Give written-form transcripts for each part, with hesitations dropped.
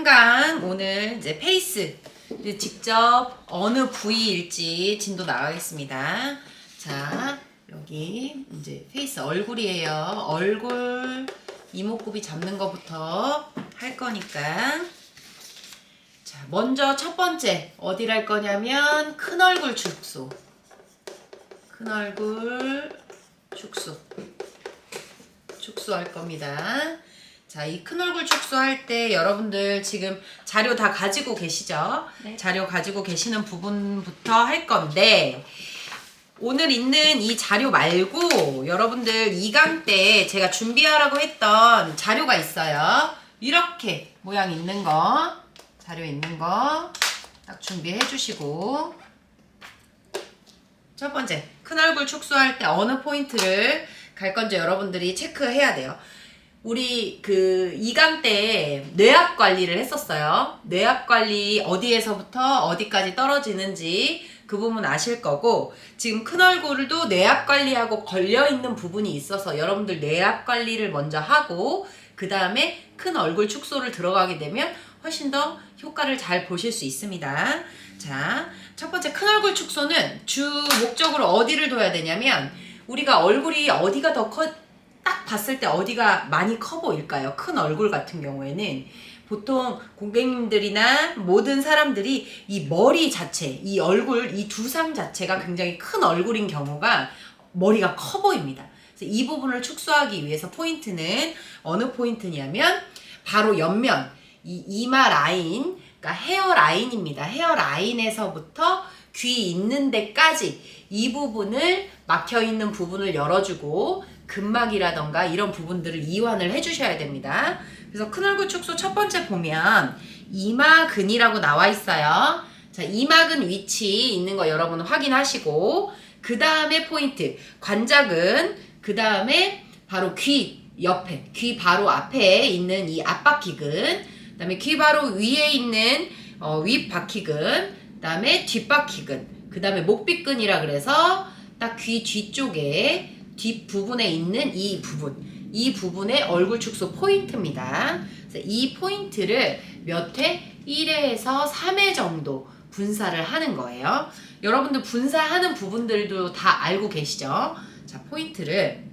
한강 오늘 이제 페이스 직접 어느 부위일지 진도 나가겠습니다. 자, 여기 이제 페이스 얼굴이에요. 얼굴 이목구비 잡는 것부터 할 거니까. 자, 먼저 첫 번째 어디를 할 거냐면 큰 얼굴 축소. 큰 얼굴 축소할 겁니다. 자, 이 큰 얼굴 축소할 때 여러분들 지금 자료 다 가지고 계시죠? 네. 자료 가지고 계시는 부분부터 할 건데, 오늘 있는 이 자료 말고 여러분들 2강 때 제가 준비하라고 했던 자료가 있어요. 이렇게 모양 있는 거, 자료 있는 거 딱 준비해 주시고, 첫 번째 큰 얼굴 축소할 때 어느 포인트를 갈 건지 여러분들이 체크해야 돼요. 우리 그 2강 때 뇌압 관리를 했었어요. 뇌압 관리 어디에서부터 어디까지 떨어지는지 그 부분 아실 거고, 지금 큰 얼굴도 뇌압 관리하고 걸려있는 부분이 있어서 여러분들 뇌압 관리를 먼저 하고 그 다음에 큰 얼굴 축소를 들어가게 되면 훨씬 더 효과를 잘 보실 수 있습니다. 자, 첫 번째 큰 얼굴 축소는 주 목적으로 어디를 둬야 되냐면, 우리가 얼굴이 어디가 더 딱 봤을 때 어디가 많이 커 보일까요? 큰 얼굴 같은 경우에는 보통 고객님들이나 모든 사람들이 이 머리 자체, 이 얼굴, 이 두상 자체가 굉장히 큰 얼굴인 경우가 머리가 커 보입니다. 그래서 이 부분을 축소하기 위해서 포인트는 어느 포인트냐면 바로 옆면, 이 이마 라인, 그러니까 헤어 라인입니다. 헤어 라인에서부터 귀 있는 데까지 이 부분을 막혀 있는 부분을 열어주고 근막이라던가 이런 부분들을 이완을 해주셔야 됩니다. 그래서 큰 얼굴 축소 첫 번째 보면 이마근이라고 나와 있어요. 자, 이마근 위치 있는 거 여러분 확인하시고, 그 다음에 포인트 관자근, 그 다음에 바로 귀 옆에, 귀 바로 앞에 있는 이 앞바퀴근, 그 다음에 귀 바로 위에 있는 윗바퀴근, 그 다음에 뒷바퀴근, 그 다음에 목빗근이라 그래서 딱 귀 뒤쪽에 뒷부분에 있는 이 부분의 얼굴 축소 포인트입니다. 그래서 이 포인트를 몇 회? 1회에서 3회 정도 분사를 하는 거예요. 여러분들 분사하는 부분들도 다 알고 계시죠? 자, 포인트를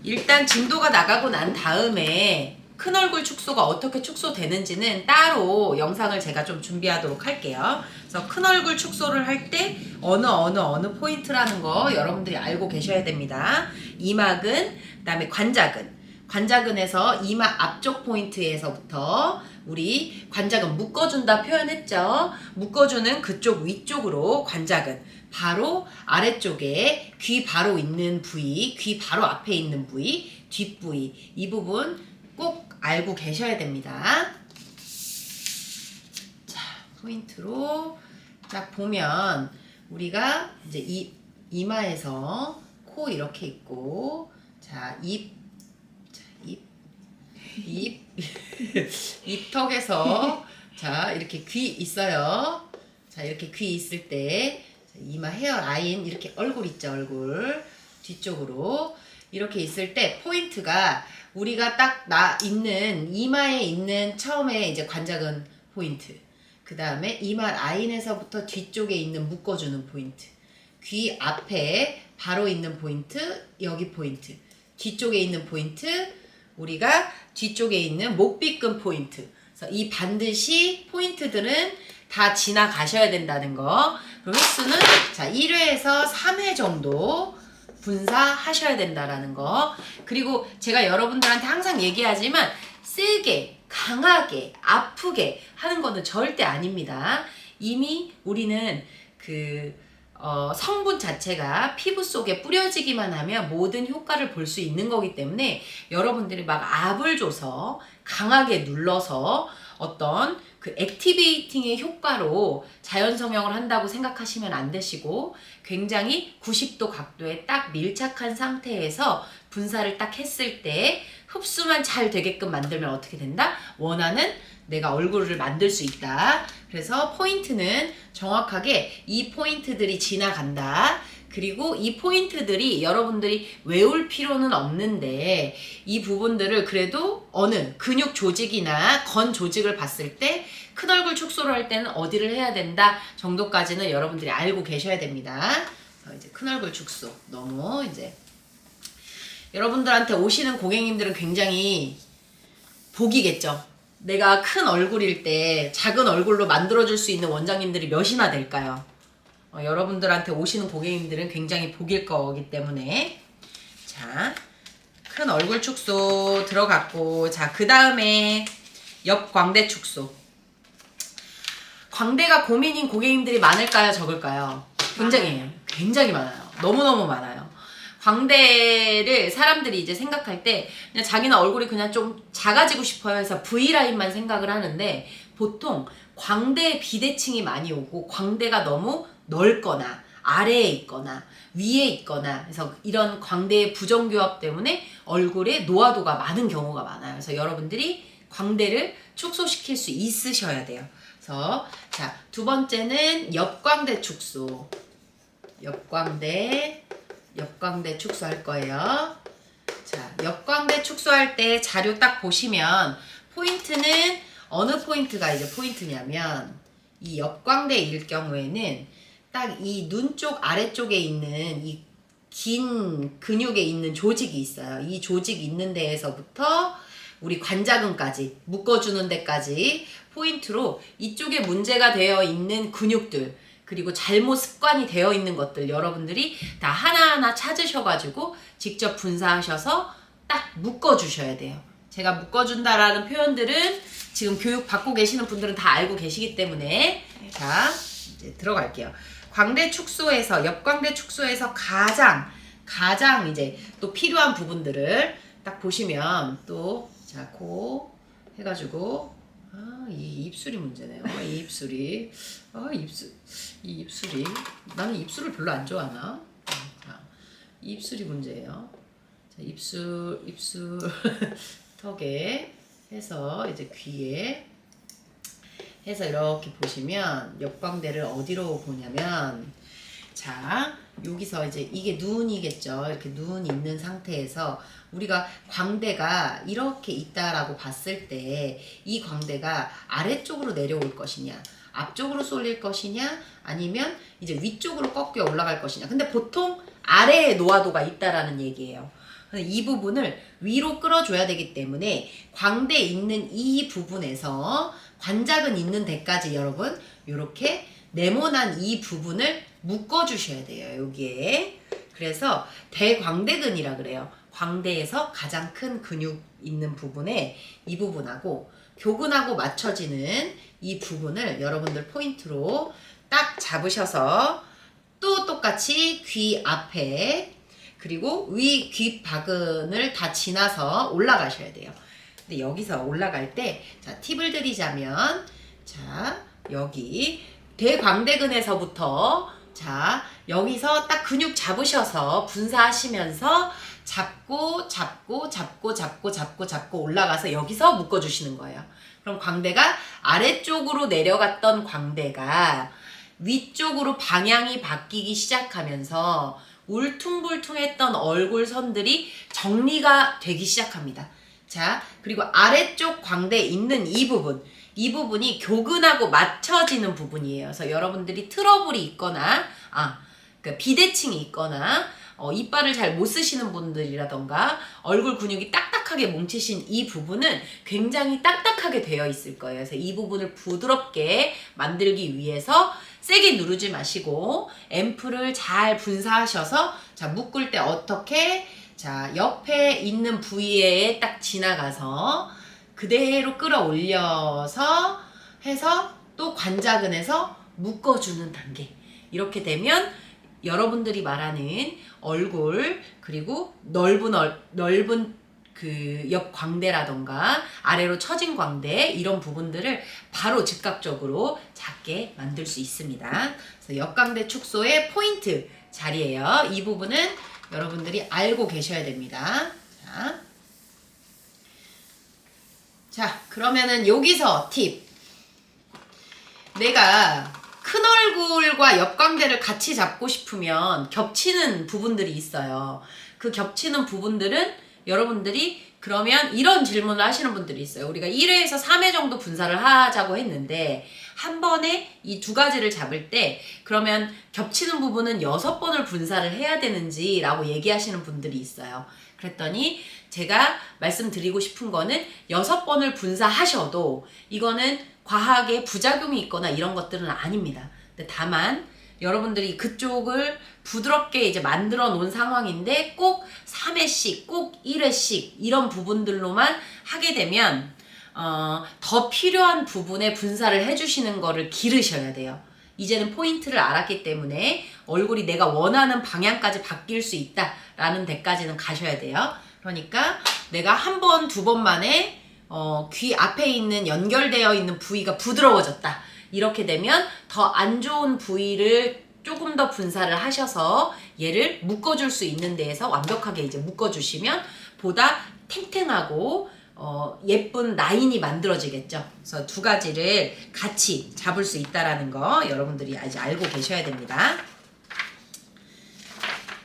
일단 진도가 나가고 난 다음에 큰 얼굴 축소가 어떻게 축소되는지는 따로 영상을 제가 좀 준비하도록 할게요. 그래서 큰 얼굴 축소를 할 때 어느 포인트라는 거 여러분들이 알고 계셔야 됩니다. 이마근, 그다음에 관자근에서 이마 앞쪽 포인트에서부터 우리 관자근 묶어준다 표현했죠. 묶어주는 그쪽 위쪽으로 관자근, 바로 아래쪽에 귀 바로 있는 부위, 귀 바로 앞에 있는 부위, 뒷부위, 이 부분 꼭 알고 계셔야 됩니다. 자, 포인트로 딱 보면 우리가 이제 이마에서 코 이렇게 있고, 자, 입턱에서 자, 이렇게 귀 있어요. 자, 이렇게 귀 있을 때 이마 헤어 라인, 이렇게 얼굴 있죠, 얼굴 뒤쪽으로 이렇게 있을 때 포인트가 우리가 딱 있는 이마에 있는 처음에 이제 관자근 포인트, 그 다음에 이마 라인에서부터 뒤쪽에 있는 묶어주는 포인트, 귀 앞에 바로 있는 포인트, 여기 포인트, 뒤쪽에 있는 포인트, 우리가 뒤쪽에 있는 목빗근 포인트. 그래서 이 반드시 포인트들은 다 지나가셔야 된다는 거. 그리고 횟수는 자 1회에서 3회 정도 분사하셔야 된다라는 거. 그리고 제가 여러분들한테 항상 얘기하지만 세게, 강하게, 아프게 하는 거는 절대 아닙니다. 이미 우리는 성분 자체가 피부 속에 뿌려지기만 하면 모든 효과를 볼 수 있는 거기 때문에 여러분들이 막 압을 줘서 강하게 눌러서 어떤 그 액티베이팅의 효과로 자연 성형을 한다고 생각하시면 안 되시고, 굉장히 90도 각도에 딱 밀착한 상태에서 분사를 딱 했을 때 흡수만 잘 되게끔 만들면 어떻게 된다? 원하는 내가 얼굴을 만들 수 있다. 그래서 포인트는 정확하게 이 포인트들이 지나간다. 그리고 이 포인트들이 여러분들이 외울 필요는 없는데 이 부분들을 그래도 어느 근육 조직이나 건 조직을 봤을 때 큰 얼굴 축소를 할 때는 어디를 해야 된다 정도까지는 여러분들이 알고 계셔야 됩니다. 이제 큰 얼굴 축소 너무 이제 여러분들한테 오시는 고객님들은 굉장히 복이겠죠. 내가 큰 얼굴일 때 작은 얼굴로 만들어줄 수 있는 원장님들이 몇이나 될까요? 여러분들한테 오시는 고객님들은 굉장히 복일 거기 때문에 자, 큰 얼굴 축소 들어갔고 자, 그 다음에 옆 광대 축소. 광대가 고민인 고객님들이 많을까요? 적을까요? 굉장히 많아요. 너무너무 많아요. 광대를 사람들이 이제 생각할 때 그냥 자기는 얼굴이 그냥 좀 작아지고 싶어요 해서 V라인만 생각을 하는데 보통 광대에 비대칭이 많이 오고 광대가 너무 넓거나 아래에 있거나 위에 있거나 그래서 이런 광대의 부정교합 때문에 얼굴에 노화도가 많은 경우가 많아요. 그래서 여러분들이 광대를 축소시킬 수 있으셔야 돼요. 그래서 자, 두 번째는 옆광대 축소. 옆광대 축소할 거예요. 자, 옆광대 축소할 때 자료 딱 보시면 포인트는 어느 포인트가 이제 포인트냐면 이 옆광대일 경우에는 딱 이 눈 쪽 아래쪽에 있는 이 긴 근육에 있는 조직이 있어요. 이 조직 있는 데에서부터 우리 관자근까지 묶어주는 데까지 포인트로 이쪽에 문제가 되어 있는 근육들 그리고 잘못 습관이 되어 있는 것들 여러분들이 다 하나하나 찾으셔가지고 직접 분사하셔서 딱 묶어주셔야 돼요. 제가 묶어준다라는 표현들은 지금 교육 받고 계시는 분들은 다 알고 계시기 때문에 자 이제 들어갈게요. 광대 축소에서 옆광대 축소에서 가장 이제 또 필요한 부분들을 딱 보시면 또 자, 코 해가지고 이 입술이 문제네요. 이 입술이 이 입술이 나는 입술을 별로 안 좋아하나? 이 입술이 문제예요. 자, 입술 턱에 해서 이제 귀에 해서 이렇게 보시면 옆광대를 어디로 보냐면 자 여기서 이제 이게 눈이겠죠. 이렇게 눈 있는 상태에서 우리가 광대가 이렇게 있다라고 봤을 때 이 광대가 아래쪽으로 내려올 것이냐 앞쪽으로 쏠릴 것이냐 아니면 이제 위쪽으로 꺾여 올라갈 것이냐. 근데 보통 아래에 노화도가 있다라는 얘기예요. 이 부분을 위로 끌어줘야 되기 때문에 광대에 있는 이 부분에서 관자근 있는 데까지 여러분 이렇게 네모난 이 부분을 묶어주셔야 돼요. 여기에. 그래서 대광대근이라 그래요. 광대에서 가장 큰 근육 있는 부분에 이 부분하고 교근하고 맞춰지는 이 부분을 여러분들 포인트로 딱 잡으셔서 또 똑같이 귀 앞에 그리고 위 귓바근을 다 지나서 올라가셔야 돼요. 근데 여기서 올라갈 때 자, 팁을 드리자면 자, 여기 대광대근에서부터 자, 여기서 딱 근육 잡으셔서 분사하시면서 잡고 올라가서 여기서 묶어주시는 거예요. 그럼 광대가 아래쪽으로 내려갔던 광대가 위쪽으로 방향이 바뀌기 시작하면서 울퉁불퉁했던 얼굴 선들이 정리가 되기 시작합니다. 자, 그리고 아래쪽 광대에 있는 이 부분이 교근하고 맞춰지는 부분이에요. 그래서 여러분들이 트러블이 있거나, 그러니까 비대칭이 있거나, 이빨을 잘 못 쓰시는 분들이라던가, 얼굴 근육이 딱딱하게 뭉치신 이 부분은 굉장히 딱딱하게 되어 있을 거예요. 그래서 이 부분을 부드럽게 만들기 위해서 세게 누르지 마시고, 앰플을 잘 분사하셔서, 자, 묶을 때 어떻게, 자, 옆에 있는 부위에 딱 지나가서, 그대로 끌어올려서 해서 또 관자근에서 묶어주는 단계. 이렇게 되면 여러분들이 말하는 얼굴 그리고 넓은 그 옆 광대라던가 아래로 처진 광대 이런 부분들을 바로 즉각적으로 작게 만들 수 있습니다. 그래서 옆광대 축소의 포인트 자리예요. 이 부분은 여러분들이 알고 계셔야 됩니다. 자, 그러면은 여기서 팁. 내가 큰 얼굴과 옆광대를 같이 잡고 싶으면 겹치는 부분들이 있어요. 그 겹치는 부분들은 여러분들이 그러면 이런 질문을 하시는 분들이 있어요. 우리가 1회에서 3회 정도 분사를 하자고 했는데 한 번에 이 두 가지를 잡을 때 그러면 겹치는 부분은 6번을 분사를 해야 되는지 라고 얘기하시는 분들이 있어요. 그랬더니 제가 말씀드리고 싶은 거는 6번을 분사하셔도 이거는 과하게 부작용이 있거나 이런 것들은 아닙니다. 근데 다만 여러분들이 그쪽을 부드럽게 이제 만들어 놓은 상황인데 꼭 3회씩, 꼭 1회씩 이런 부분들로만 하게 되면 더 필요한 부분에 분사를 해주시는 거를 기르셔야 돼요. 이제는 포인트를 알았기 때문에 얼굴이 내가 원하는 방향까지 바뀔 수 있다라는 데까지는 가셔야 돼요. 그러니까 내가 한 번, 두 번 만에 귀 앞에 있는 연결되어 있는 부위가 부드러워졌다. 이렇게 되면 더 안 좋은 부위를 조금 더 분사를 하셔서 얘를 묶어줄 수 있는 데에서 완벽하게 이제 묶어주시면 보다 탱탱하고 예쁜 라인이 만들어지겠죠. 그래서 두 가지를 같이 잡을 수 있다라는 거 여러분들이 아직 알고 계셔야 됩니다.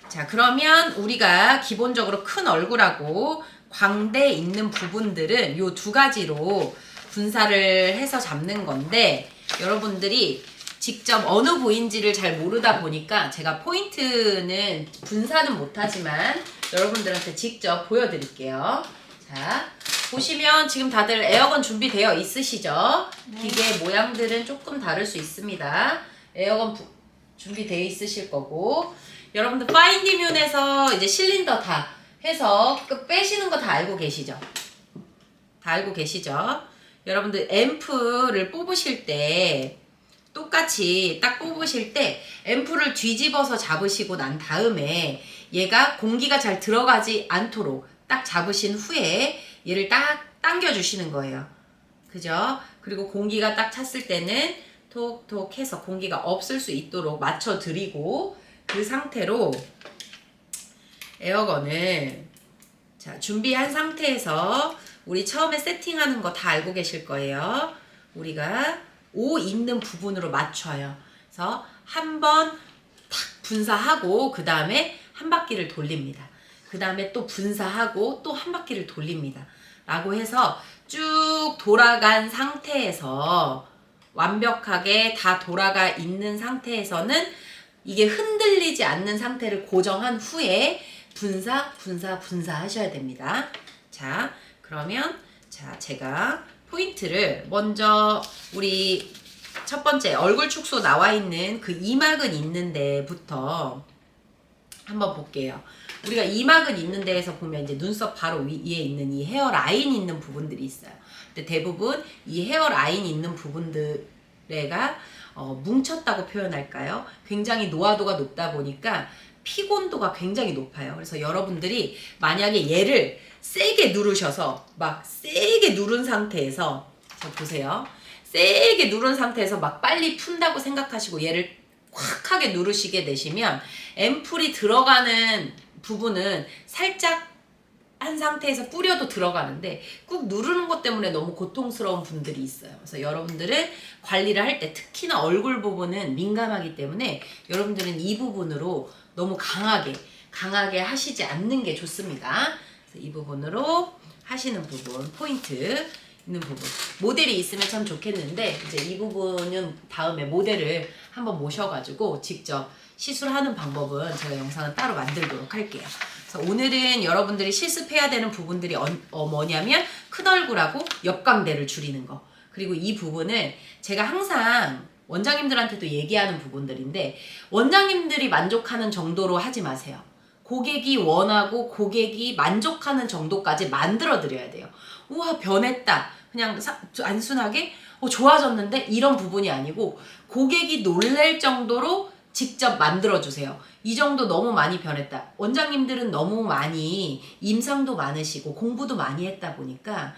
자, 그러면 우리가 기본적으로 큰 얼굴하고 광대 있는 부분들은 요 두 가지로 분사를 해서 잡는 건데 여러분들이 직접 어느 부위인지를 잘 모르다 보니까 제가 포인트는 분사는 못하지만 여러분들한테 직접 보여드릴게요. 자, 보시면 지금 다들 에어건 준비되어 있으시죠? 네. 기계 모양들은 조금 다를 수 있습니다. 에어건 준비되어 있으실 거고 여러분들 파인디뮨에서 이제 실린더 다 해서 빼시는 거 다 알고 계시죠? 다 알고 계시죠? 여러분들 앰프를 뽑으실 때 똑같이 딱 뽑으실 때 앰프를 뒤집어서 잡으시고 난 다음에 얘가 공기가 잘 들어가지 않도록 딱 잡으신 후에 얘를 딱 당겨 주시는 거예요. 그죠? 그리고 공기가 딱 찼을 때는 톡톡 해서 공기가 없을 수 있도록 맞춰 드리고 그 상태로 에어건을 자 준비한 상태에서 우리 처음에 세팅하는 거 다 알고 계실 거예요. 우리가 오 있는 부분으로 맞춰요. 그래서 한번 탁 분사하고 그 다음에 한 바퀴를 돌립니다. 그 다음에 또 분사하고 또 한 바퀴를 돌립니다. 라고 해서 쭉 돌아간 상태에서 완벽하게 다 돌아가 있는 상태에서는 이게 흔들리지 않는 상태를 고정한 후에 분사 하셔야 됩니다. 자, 그러면 자 제가 포인트를 먼저 우리 첫 번째 얼굴 축소 나와 있는 그 이막은 있는 데부터 한번 볼게요. 우리가 이막은 있는 데에서 보면 이제 눈썹 바로 위에 있는 이 헤어 라인 있는 부분들이 있어요. 근데 대부분 이 헤어 라인 있는 부분들에가 뭉쳤다고 표현할까요? 굉장히 노화도가 높다 보니까 피곤도가 굉장히 높아요. 그래서 여러분들이 만약에 얘를 세게 누르셔서 막 세게 누른 상태에서 자 보세요. 세게 누른 상태에서 막 빨리 푼다고 생각하시고 얘를 확 하게 누르시게 되시면 앰플이 들어가는 부분은 살짝 한 상태에서 뿌려도 들어가는데 꾹 누르는 것 때문에 너무 고통스러운 분들이 있어요. 그래서 여러분들은 관리를 할 때 특히나 얼굴 부분은 민감하기 때문에 여러분들은 이 부분으로 너무 강하게 하시지 않는 게 좋습니다. 그래서 이 부분으로 하시는 부분, 포인트 있는 부분. 모델이 있으면 참 좋겠는데 이제 이 부분은 다음에 모델을 한번 모셔가지고 직접 시술하는 방법은 제가 영상을 따로 만들도록 할게요. 그래서 오늘은 여러분들이 실습해야 되는 부분들이 뭐냐면 큰 얼굴하고 옆광대를 줄이는 거. 그리고 이 부분은 제가 항상 원장님들한테도 얘기하는 부분들인데 원장님들이 만족하는 정도로 하지 마세요. 고객이 원하고 고객이 만족하는 정도까지 만들어 드려야 돼요. 우와 변했다. 그냥 단순하게 좋아졌는데 이런 부분이 아니고 고객이 놀랄 정도로 직접 만들어 주세요. 이 정도 너무 많이 변했다. 원장님들은 너무 많이 임상도 많으시고 공부도 많이 했다 보니까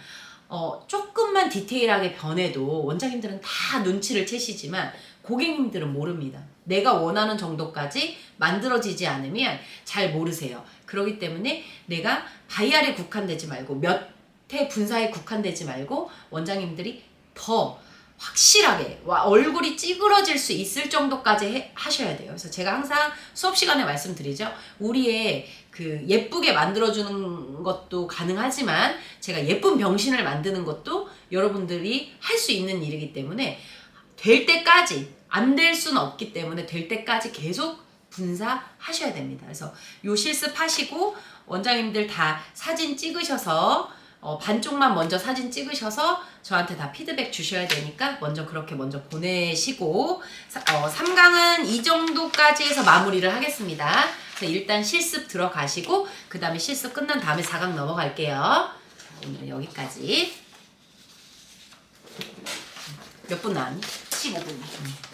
조금만 디테일하게 변해도 원장님들은 다 눈치를 채시지만 고객님들은 모릅니다. 내가 원하는 정도까지 만들어지지 않으면 잘 모르세요. 그렇기 때문에 내가 바이알에 국한되지 말고 몇 회 분사에 국한되지 말고 원장님들이 더 확실하게 얼굴이 찌그러질 수 있을 정도까지 하셔야 돼요. 그래서 제가 항상 수업 시간에 말씀드리죠. 우리의 그 예쁘게 만들어주는 것도 가능하지만 제가 예쁜 병신을 만드는 것도 여러분들이 할 수 있는 일이기 때문에 될 때까지 안 될 수는 없기 때문에 될 때까지 계속 분사하셔야 됩니다. 그래서 요 실습하시고 원장님들 다 사진 찍으셔서 반쪽만 먼저 사진 찍으셔서 저한테 다 피드백 주셔야 되니까 그렇게 먼저 보내시고 3강은 이 정도까지 해서 마무리를 하겠습니다. 그래서 일단 실습 들어가시고 그 다음에 실습 끝난 다음에 4강 넘어갈게요. 오늘은 여기까지. 몇 분 나왔니? 15분.